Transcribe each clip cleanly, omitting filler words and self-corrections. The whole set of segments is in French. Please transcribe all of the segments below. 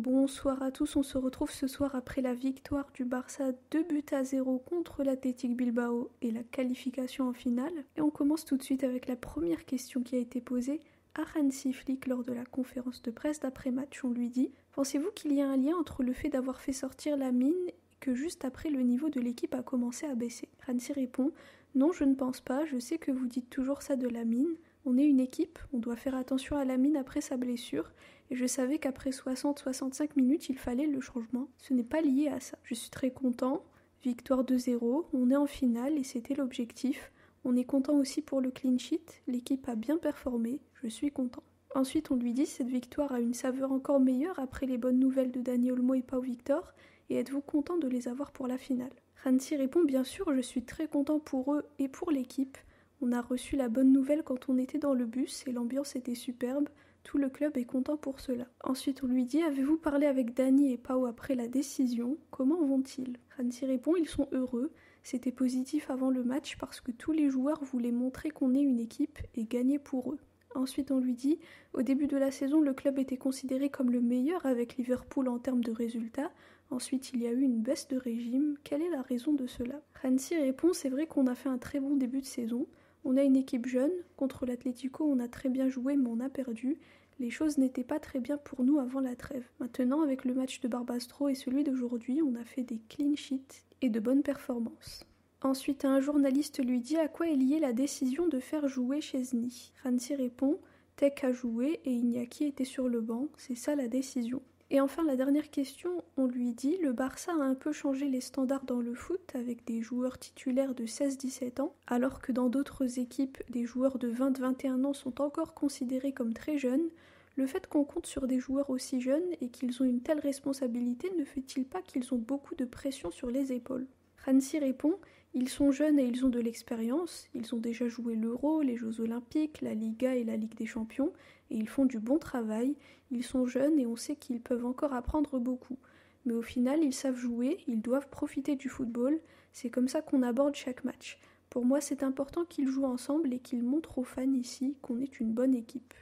Bonsoir à tous, on se retrouve ce soir après la victoire du Barça 2-0 contre l'Athletic Bilbao et la qualification en finale. Et on commence tout de suite avec la première question qui a été posée à Hansi Flick lors de la conférence de presse d'après-match. On lui dit « Pensez-vous qu'il y a un lien entre le fait d'avoir fait sortir Lamine et que juste après le niveau de l'équipe a commencé à baisser ?» Hansi répond « Non, je ne pense pas, je sais que vous dites toujours ça de Lamine. On est une équipe, on doit faire attention à Lamine après sa blessure. Et je savais qu'après 60-65 minutes, il fallait le changement. Ce n'est pas lié à ça. Je suis très content. Victoire 2-0, on est en finale et c'était l'objectif. On est content aussi pour le clean sheet. L'équipe a bien performé. Je suis content. Ensuite, on lui dit cette victoire a une saveur encore meilleure après les bonnes nouvelles de Dani Olmo et Pau Victor. Et êtes-vous content de les avoir pour la finale ? Hansi répond bien sûr, je suis très content pour eux et pour l'équipe. On a reçu la bonne nouvelle quand on était dans le bus et l'ambiance était superbe. Tout le club est content pour cela. Ensuite, on lui dit « Avez-vous parlé avec Dani et Pau après la décision ? Comment vont-ils » Hansi répond « Ils sont heureux. C'était positif avant le match parce que tous les joueurs voulaient montrer qu'on est une équipe et gagner pour eux. » Ensuite, on lui dit « Au début de la saison, le club était considéré comme le meilleur avec Liverpool en termes de résultats. Ensuite, il y a eu une baisse de régime. Quelle est la raison de cela ?» Hansi répond « C'est vrai qu'on a fait un très bon début de saison. On a une équipe jeune, contre l'Atlético on a très bien joué mais on a perdu. Les choses n'étaient pas très bien pour nous avant la trêve. Maintenant avec le match de Barbastro et celui d'aujourd'hui, on a fait des clean sheets et de bonnes performances. » Ensuite un journaliste lui dit à quoi est liée la décision de faire jouer Szczęsny. Hansi répond « Tech a joué et Iñaki était sur le banc, c'est ça la décision. » Et enfin, la dernière question, on lui dit « Le Barça a un peu changé les standards dans le foot avec des joueurs titulaires de 16-17 ans, alors que dans d'autres équipes, des joueurs de 20-21 ans sont encore considérés comme très jeunes. Le fait qu'on compte sur des joueurs aussi jeunes et qu'ils ont une telle responsabilité ne fait-il pas qu'ils ont beaucoup de pression sur les épaules ?» Hansi répond « Ils sont jeunes et ils ont de l'expérience, ils ont déjà joué l'Euro, les Jeux Olympiques, la Liga et la Ligue des Champions, et ils font du bon travail, ils sont jeunes et on sait qu'ils peuvent encore apprendre beaucoup. Mais au final, ils savent jouer, ils doivent profiter du football, c'est comme ça qu'on aborde chaque match. Pour moi, c'est important qu'ils jouent ensemble et qu'ils montrent aux fans ici qu'on est une bonne équipe. »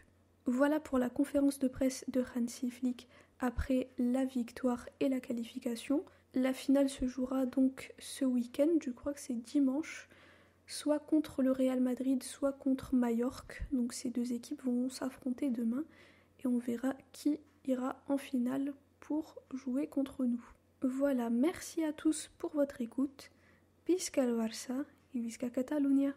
Voilà pour la conférence de presse de Hansi Flick après la victoire et la qualification. La finale se jouera donc ce week-end, je crois que c'est dimanche, soit contre le Real Madrid, soit contre Majorque. Donc ces deux équipes vont s'affronter demain et on verra qui ira en finale pour jouer contre nous. Voilà, merci à tous pour votre écoute. Visca el Barça et Visca Catalunya.